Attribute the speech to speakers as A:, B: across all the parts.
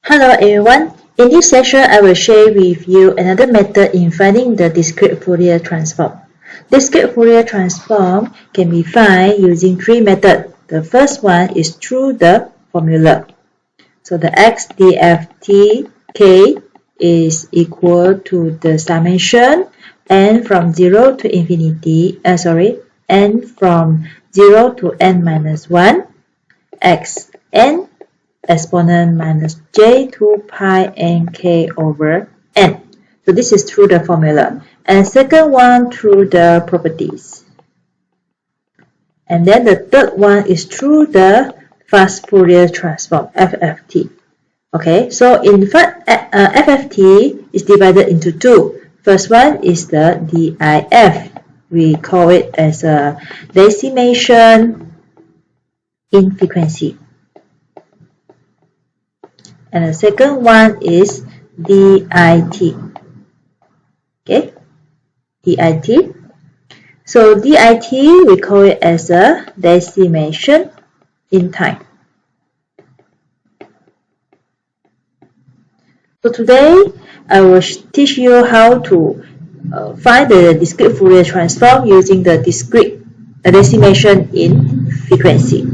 A: Hello everyone, in this session I will share with you another method in finding the discrete Fourier transform. Discrete Fourier transform can be found using three methods. The first one is through the formula. So the x DFT k is equal to the summation n from 0 to infinity, n from 0 to n minus 1 x n exponent minus j2 pi n k over n. So this is through the formula. And second one through the properties. And then the third one is through the fast Fourier transform, FFT. Okay, so in fact, FFT is divided into two. First one is the DIF. We call it as a decimation in frequency. And the second one is DIT. Okay, DIT. So DIT, we call it as a decimation in time. So today, I will teach you how to find the discrete Fourier transform using the discrete decimation in frequency.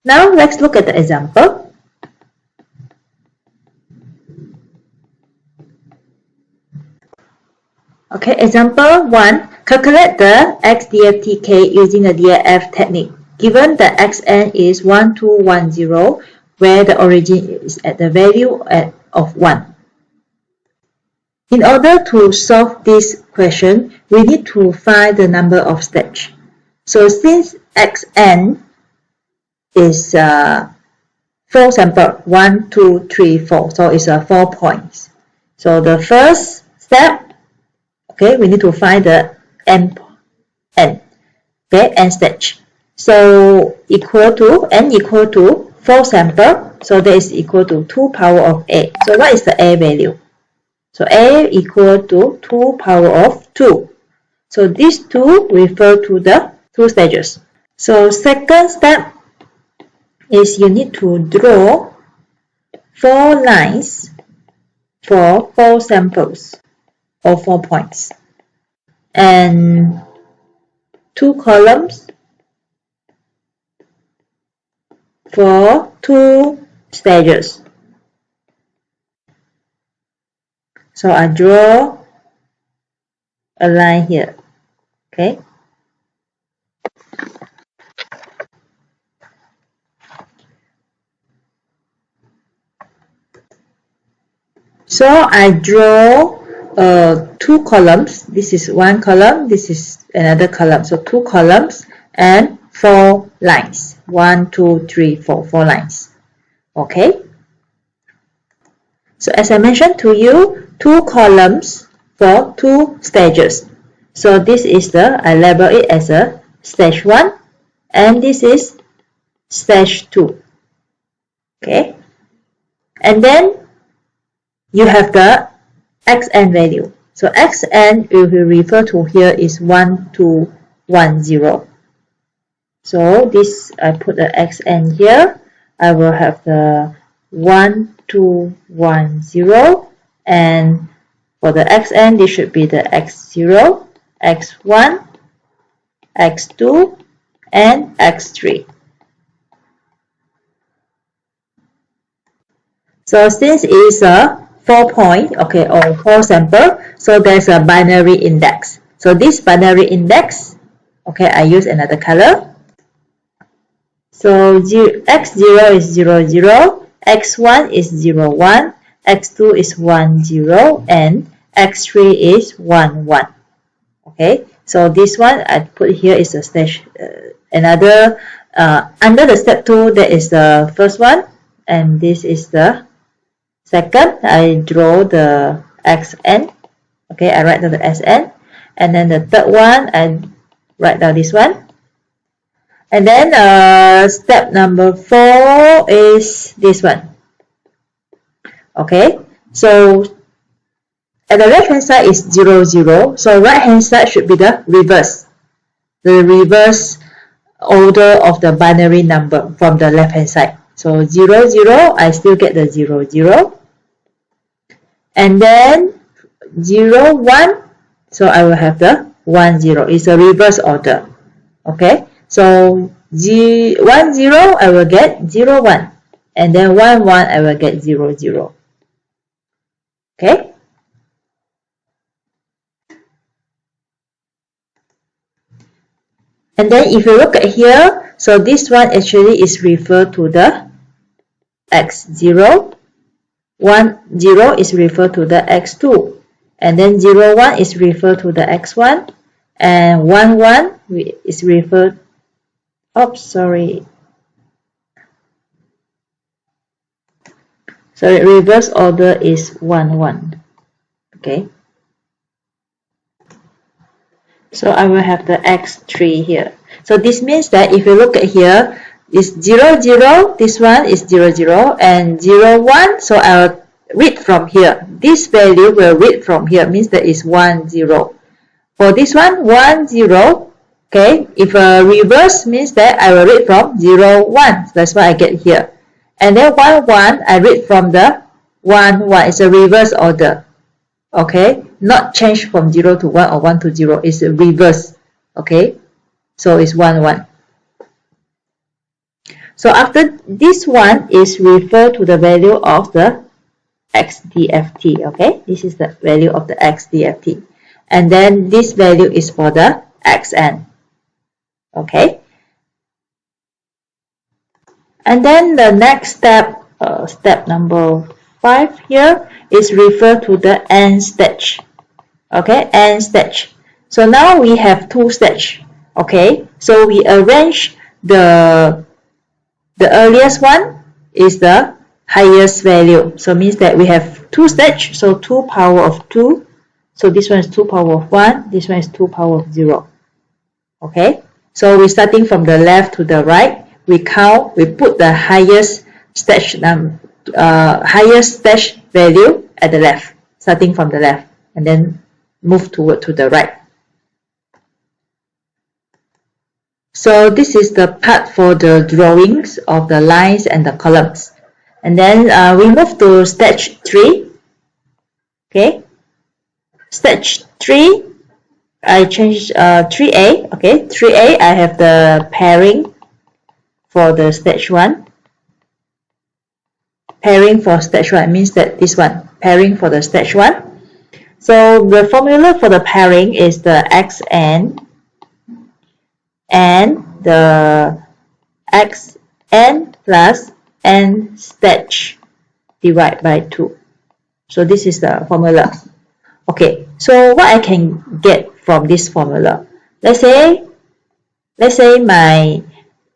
A: Now, let's look at the example. Okay, example 1. Calculate the x DFT k using the DIF technique. Given the xn is 1, 2, 1, 0, where the origin is at the value of 1. In order to solve this question, we need to find the number of steps. So since xn is 4 sample, 1, 2, 3, 4, so it's 4 points. So the first step, okay, we need to find the n, okay, n stage. So n equal to 4 sample, so that is equal to 2 power of a. So what is the a value? So a equal to 2 power of 2. So these two refer to the 2 stages. So second step is you need to draw 4 lines for 4 samples or 4 points and 2 columns for 2 stages. So I draw a line here. Okay. So I draw 2 columns. This is one column, this is another column. So 2 columns and 4 lines. 1, 2, 3, 4, 4 lines. Okay. So as I mentioned to you, 2 columns for 2 stages. So this is I label it as a stage 1 and this is stage 2. Okay. And then you have the xn value. So xn we will refer to here is 1, 2, 1, 0. So this I put the xn here. I will have the 1, 2, 1, 0. And for the xn, this should be the x0, x1, x2, and x3. So since it's a 4 point, okay, or 4 sample, so there's a binary index. So this binary index, okay, I use another color. So x0 is 0, 0, x1 is 0, 1, x2 is 1, 0, and x3 is 1, 1. Okay, so this one I put here is a stage, under the step 2, that is the first one, and this is the second. I draw the xn. Okay, I write down the xn. And then the third one, I write down this one. And then step number 4 is this one. Okay, so at the left hand side is 0, 0. So right hand side should be the reverse. The reverse order of the binary number from the left hand side. So 0, 0, I still get the 0, 0. And then 0, 1, so I will have the 1, 0. It's a reverse order. Okay, so 1, 0, I will get 0, 1. And then 1, 1, I will get 0, 0. Okay. And then if you look at here, so this one actually is referred to the x0. 1, 0 is referred to the x2. And then 0, 1 is referred to the x1. And 1, 1 is referred, oops, sorry. So the reverse order is 1, 1. Okay. So I will have the x3 here. So this means that if you look at here, it's 0, 0, this one is 0, 0, and 0, 1. So I'll read from here. This value will read from here, means that it's 1, 0. For this one, 1, 0, okay, if a reverse means that I will read from 0, 1. So that's what I get here. And then 1, 1, I read from the 1, 1. It's a reverse order. Okay, not change from 0 to 1 or 1 to 0. It's a reverse. Okay, so it's 1, 1. So after this one is referred to the value of the XDFT. Okay, this is the value of the XDFT. And then this value is for the XN. Okay. And then the next step, step number 5 here, is referred to the N stage. Okay, N stage. So now we have 2 stages. Okay, so we arrange the earliest one is the highest value. So means that we have 2 stages. So 2 power of 2. So this one is 2 power of 1. This one is 2 power of 0. Okay, so we're starting from the left to the right. We count, we put the highest stage value at the left, starting from the left, and then move toward to the right. So this is the part for the drawings of the lines and the columns. And then we move to stage 3. Okay, stage 3, I changed 3A. Okay, 3A, I have the pairing for the stage 1. Pairing for stage 1 means that this one, pairing for the stage 1. So the formula for the pairing is the xn and the xn plus n stage divided by 2. So this is the formula. Okay, so what I can get from this formula, let's say my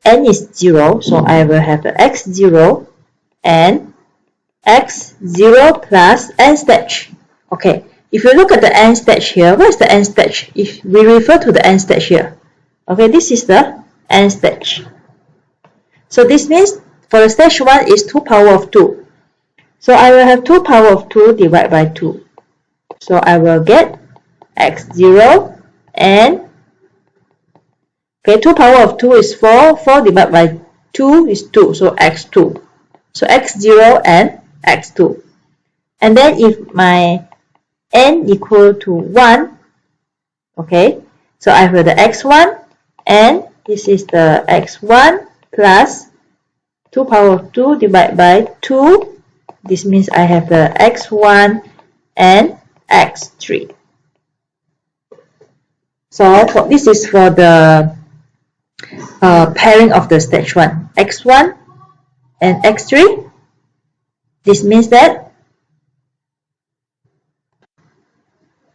A: n is 0, so I will have the x0 and x0 plus n stage. Okay, if you look at the n stage here, what is the n stage? If we refer to the n stage here, okay, this is the n stage. So this means for the stage 1 is 2 power of 2. So I will have 2 power of 2 divided by 2. So I will get x0 and, okay, 2 power of 2 is 4. 4 divided by 2 is 2. So x2. So x0 and x2. And then if my n equal to 1, okay, so I have the x1 and this is the x1 plus 2 power of 2 divided by 2. This means I have the x1 and x3. So this is for the pairing of the stage 1, x1 and x3. This means that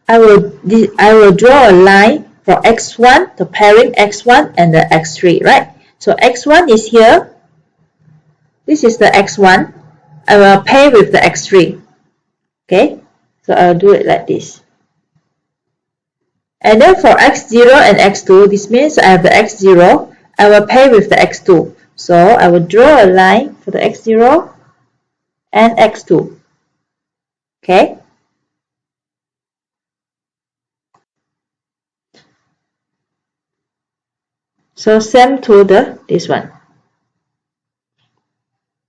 A: I will draw a line for x1, the pairing x1 and the x3, right? So x1 is here. This is the x1. I will pair with the x3. Okay, so I'll do it like this. And then for x0 and x2, this means I have the x0. I will pair with the x2. So I will draw a line for the x0 and x2. Okay. So same to this one.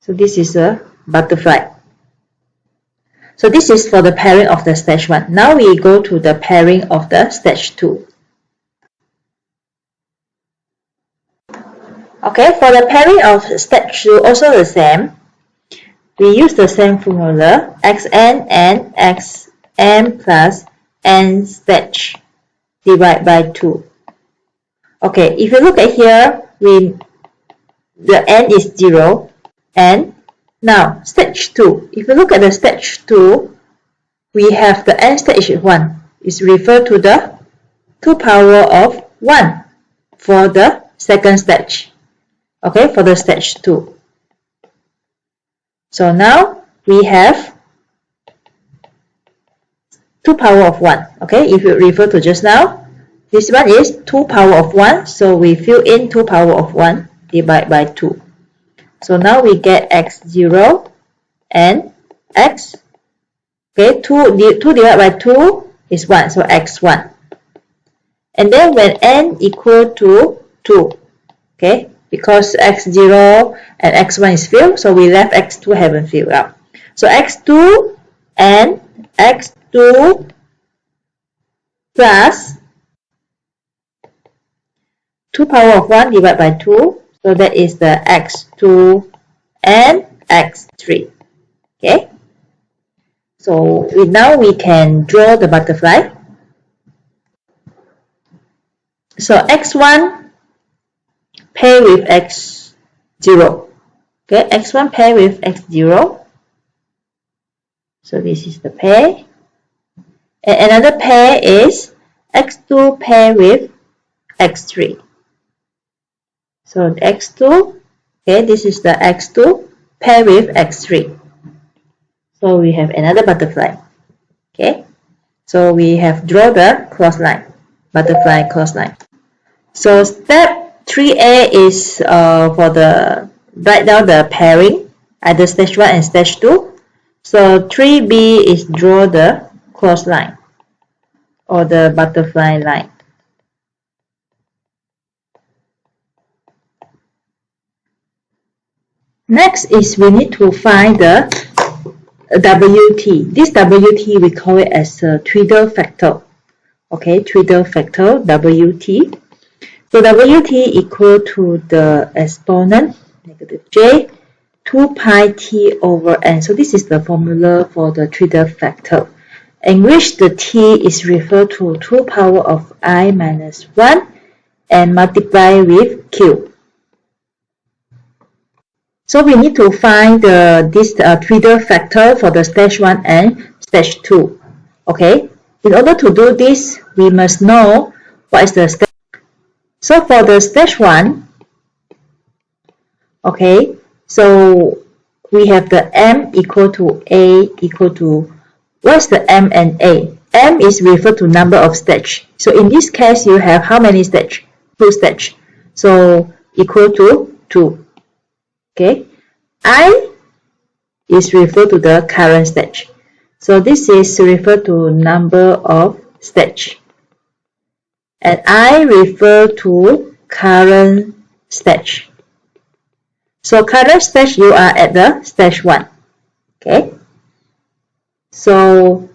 A: So this is a butterfly. So this is for the pairing of the stage 1. Now we go to the pairing of the stage 2. Okay, for the pairing of stage 2, also the same. We use the same formula, xn and xn plus n stage divided by 2. Okay, if you look at here, the n is 0, and now stage 2. If you look at the stage 2, we have the n stage 1 is referred to the 2 power of 1 for the second stage. Okay, for the stage 2. So now we have 2 power of 1. Okay, if you refer to just now, this one is 2 power of 1. So we fill in 2 power of 1 divided by 2. So now we get x0 and x. Okay, 2 divided by 2 is 1. So x1. And then when n equal to 2. Okay, because x0 and x1 is filled, so we left x2 haven't filled up. So x2 and x2 plus 2 power of 1 divided by 2. So that is the x2 and x3. Okay. So now we can draw the butterfly. So x1 pair with x0. Okay, x1 pair with x0. So this is the pair. And another pair is x2 pair with x3. So x2, okay, this is the x2 pair with x3. So we have another butterfly. Okay, so we have drawn the cross line, butterfly cross line. So step 3A is for the write down the pairing, either stage 1 and stage 2. So 3B is draw the cross line or the butterfly line. Next is we need to find the WT. This WT we call it as a Twiddle factor. Okay, Twiddle factor WT. So WT equal to the exponent negative j 2 pi t over n. So this is the formula for the Twiddle factor, in which the t is referred to 2 power of I minus 1 and multiply with q. So we need to find this Twiddle factor for the stage 1 and stage 2. Okay, in order to do this, we must know what is the stage. So for the stage 1, okay, so we have the m equal to a equal to, what's the m and a? M is referred to number of stage. So in this case, you have how many stage? 2 stage. So equal to 2. Okay, I is referred to the current stage. So this is referred to number of stage. And I refer to current stage. So current stage, you are at the stage 1. Okay. So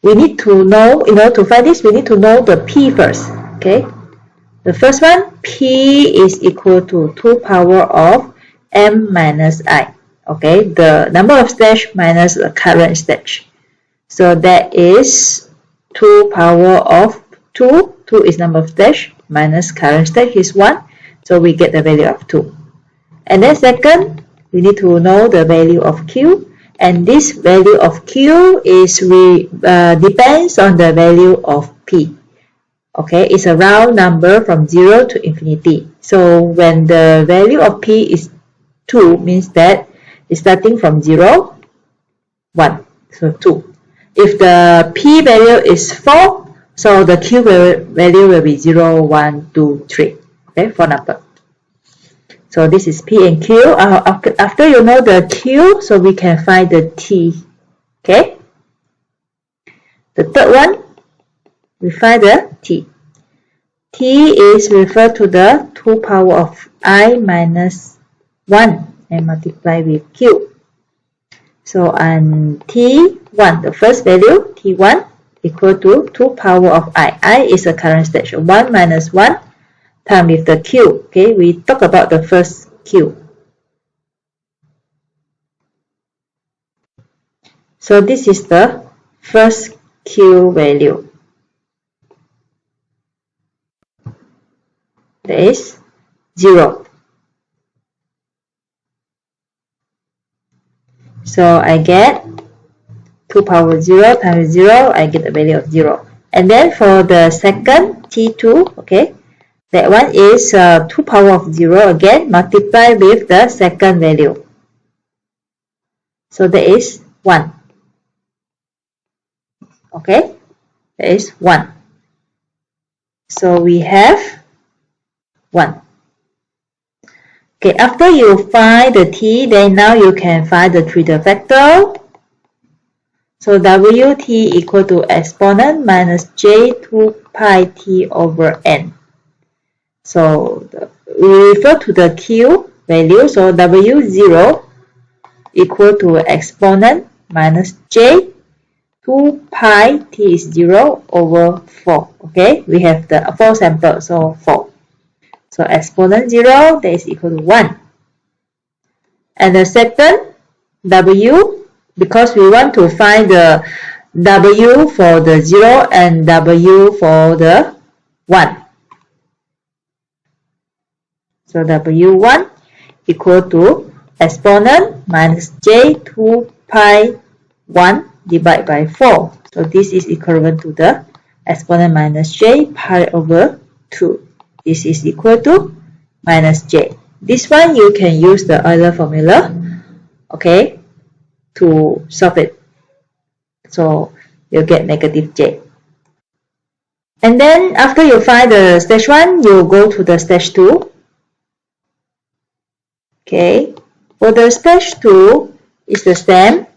A: we need to know, in order to find this, we need to know the P first. Okay. The first one, P is equal to 2 power of m minus I. Okay, the number of stage minus the current stage. So that is 2 power of 2. 2 is number of stage minus current stage is 1. So we get the value of 2. And then second, we need to know the value of Q. And this value of Q is depends on the value of P. Okay, it's a round number from 0 to infinity. So when the value of P is 2, means that it's starting from 0, 1. So 2. If the P value is 4, so the Q value will be 0, 1, 2, 3. Okay, 4 number. So this is P and Q. After you know the Q, so we can find the T. Okay. The third one, we find the T. T is referred to the 2 power of I minus 1 and multiply with Q. So on T1, the first value, T1 equal to 2 power of I. I is a current stage. 1 minus 1 times with the Q. Okay, we talk about the first Q. So this is the first Q value. That is 0. So I get 2 power 0 times 0, I get a value of 0. And then for the second T2, okay, that one is 2 power of 0 again, multiply with the second value. So that is 1. Okay, that is 1. So we have 1. Okay, after you find the T, then now you can find the treater factor. So Wt equal to exponent minus j 2 pi t over n. So we refer to the Q value. So W0 equal to exponent minus j 2 pi t is 0 over 4. Okay, we have the 4 samples, so 4. So exponent 0, that is equal to 1. And the second W, because we want to find the W for the 0 and W for the 1. So W1 equal to exponent minus j 2 pi 1 divided by 4. So this is equivalent to the exponent minus j pi over 2. This is equal to minus j. This one you can use the Euler formula, okay, to solve it. So you get negative j. And then after you find the stage 1, you go to the stage 2. Okay, for the stage 2 is the same.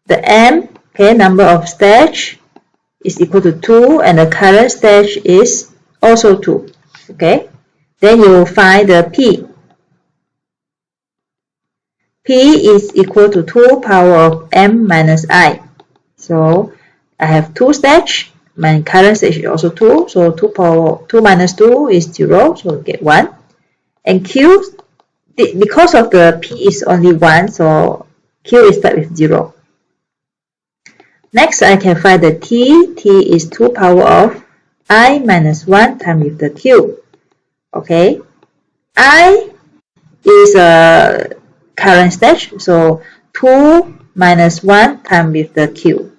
A: The m, okay, number of stage is equal to 2 and the current stage is also 2. Okay, then you find the P. P is equal to 2 power of m minus I. So I have 2 stage. My current stage is also 2. So 2 minus 2 is 0. So we get 1. And Q, because of the P is only 1, so Q is start with 0. Next, I can find the T. T is 2 power of I minus 1 times with the Q. Okay. I is a current stage, so 2 minus 1 times with the Q.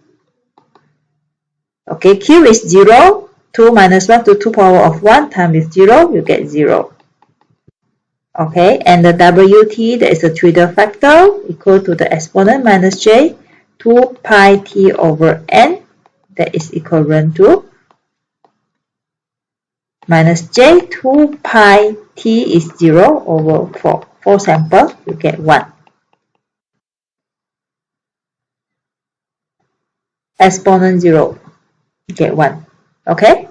A: Okay, Q is 0. 2 minus 1 to 2 power of 1 times with 0, you get 0. Okay, and the Wt, that is the treater factor, equal to the exponent minus j 2 pi t over n, that is equivalent to minus j 2 pi t is 0 over 4. 4 sample, you get 1. Exponent 0, you get 1. Okay,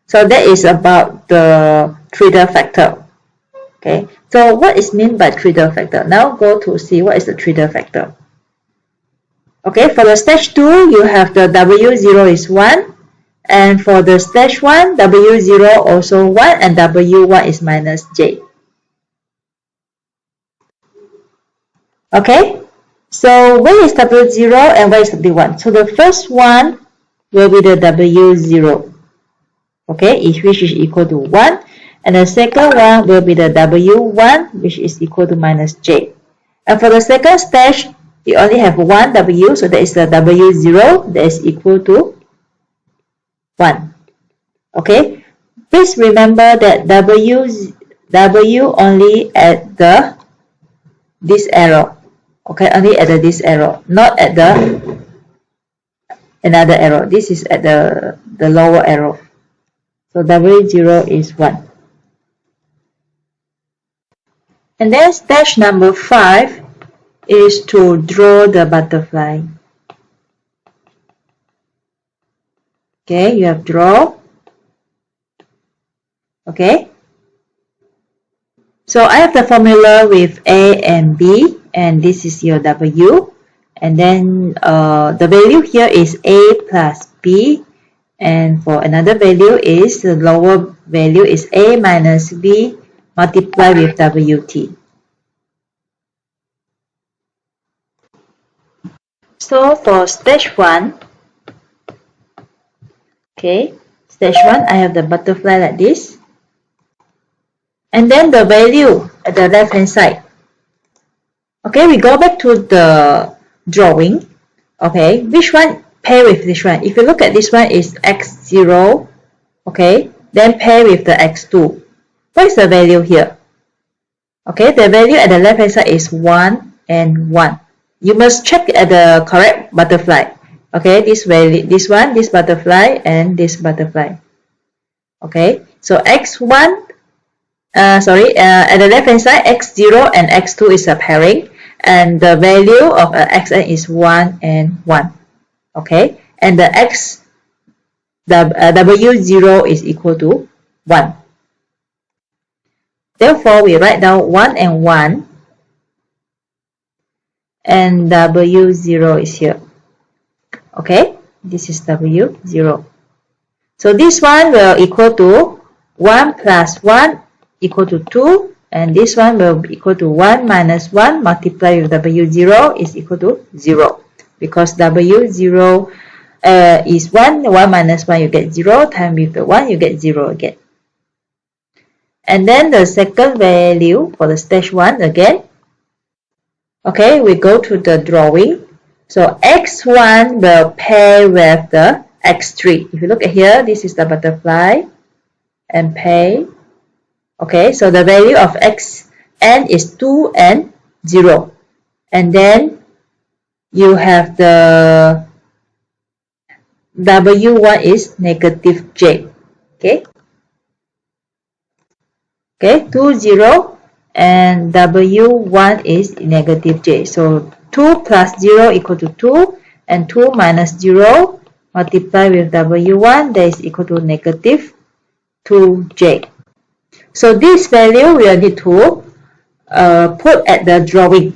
A: so that is about the treater factor. Okay, so what is meant by treater factor? Now go to see what is the treater factor. Okay, for the stage 2, you have the W0 is 1. And for the stage 1, W0 also 1 and W1 is minus J. Okay, so where is W0 and where is W1? So the first one will be the W0. Okay, which is equal to 1. And the second one will be the W1, which is equal to minus J. And for the second stage, you only have one W, so that is the W0 that is equal to 1. Okay, please remember that W only at this arrow. Okay, only at this arrow, not at the another arrow. This is at the lower arrow. So W0 is 1. And then stage number 5 is to draw the butterfly. Okay, you have draw. Okay. So I have the formula with A and B, and this is your W. And then the value here is A plus B. And for another value is the lower value is A minus B multiplied with WT. So for stage 1, okay, stage 1 I have the butterfly like this. And then the value at the left hand side. Okay, we go back to the drawing. Okay, which one pair with this one? If you look at this one is x0, okay, then pair with the x2. What is the value here? Okay, the value at the left hand side is 1 and 1. You must check at the correct butterfly. Okay, this value, this one, this butterfly, and this butterfly. Okay, so x1, at the left hand side, x0 and x2 is a pairing, and the value of xn is 1 and 1. Okay, and the w0 is equal to 1. Therefore, we write down 1 and 1, and w0 is here. Okay, this is w0. So this one will equal to 1 plus 1 equal to 2, and this one will be equal to 1 minus 1 multiplied with w0 is equal to 0, because w0 is 1, 1 minus 1 you get 0, times with the 1 you get 0 again. And then the second value for the stage 1 again. Okay, we go to the drawing. So x1 will pair with the x3. If you look at here, this is the butterfly and pair. Okay, so the value of xn is 2 and 0. And then you have the w1 is negative j. Okay, 2, 0, and w1 is negative j. So 2 plus 0 equal to 2, and 2 minus 0 multiplied with w1, that is equal to negative 2j. So this value we will need to put at the drawing.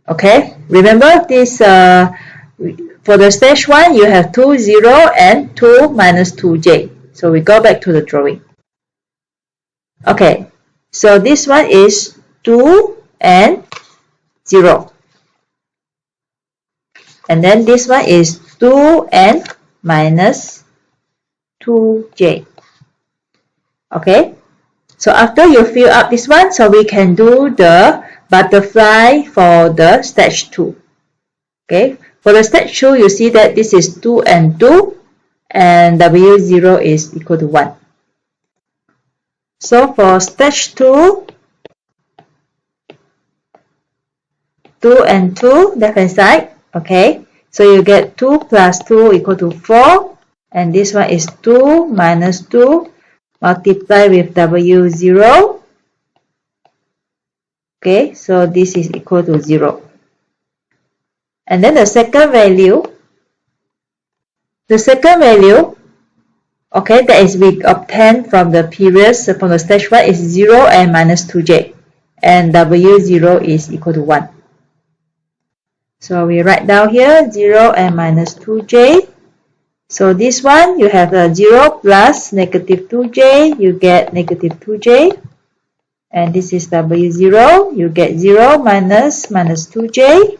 A: Okay, remember this for the stage 1 you have 2, 0, and 2 minus 2j. So we go back to the drawing. Okay, so this one is 2 and 0. And then this one is 2 and minus 2j. Okay, so after you fill up this one, so we can do the butterfly for the stage 2. Okay, for the stage 2, you see that this is 2 and 2, and w0 is equal to 1. So for stage 2, 2 and 2, left hand side. Okay, so you get 2 plus 2 equal to 4, and this one is 2 minus 2 multiplied with w0. Okay, so this is equal to 0. And then the second value, okay, that is we obtained from the previous, from the stage 1 is 0 and minus 2j, and w0 is equal to 1. So we write down here 0 and minus 2j. So this one you have a 0 plus negative 2j, you get negative 2j. And this is w0, you get 0 minus 2j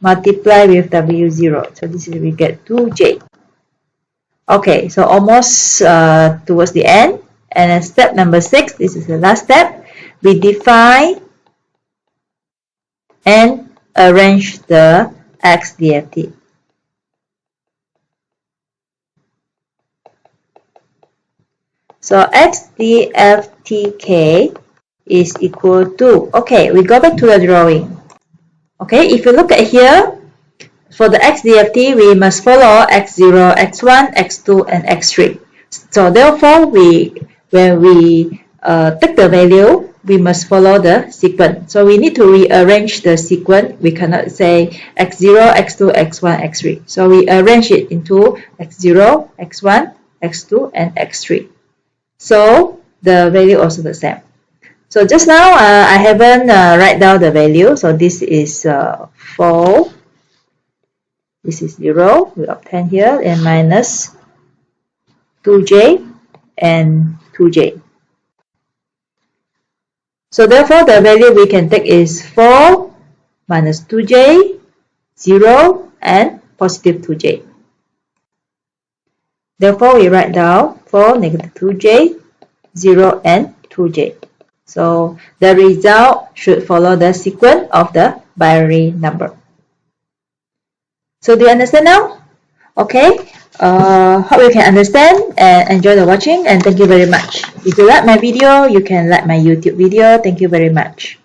A: multiply with w0. So this is we get 2j. Okay, so almost towards the end. And then step number 6, this is the last step. We define and arrange the XDFT. So XDFTK is equal to, okay, we go back to the drawing. Okay, if you look at here, for the XDFT, we must follow X0, X1, X2, and X3. So therefore, when we take the value, we must follow the sequence. So we need to rearrange the sequence. We cannot say X0, X2, X1, X3. So we arrange it into X0, X1, X2, and X3. So the value also the same. So just now I haven't write down the value. So this is 4. This is 0. We obtain here and minus 2j and 2j. So therefore the value we can take is 4 minus 2j, 0 and positive 2j. Therefore we write down 4, negative 2j, 0 and 2j. So the result should follow the sequence of the binary number. So do you understand now? Okay. Hope you can understand and enjoy the watching, and thank you very much. If you like my video, you can like my YouTube video. Thank you very much.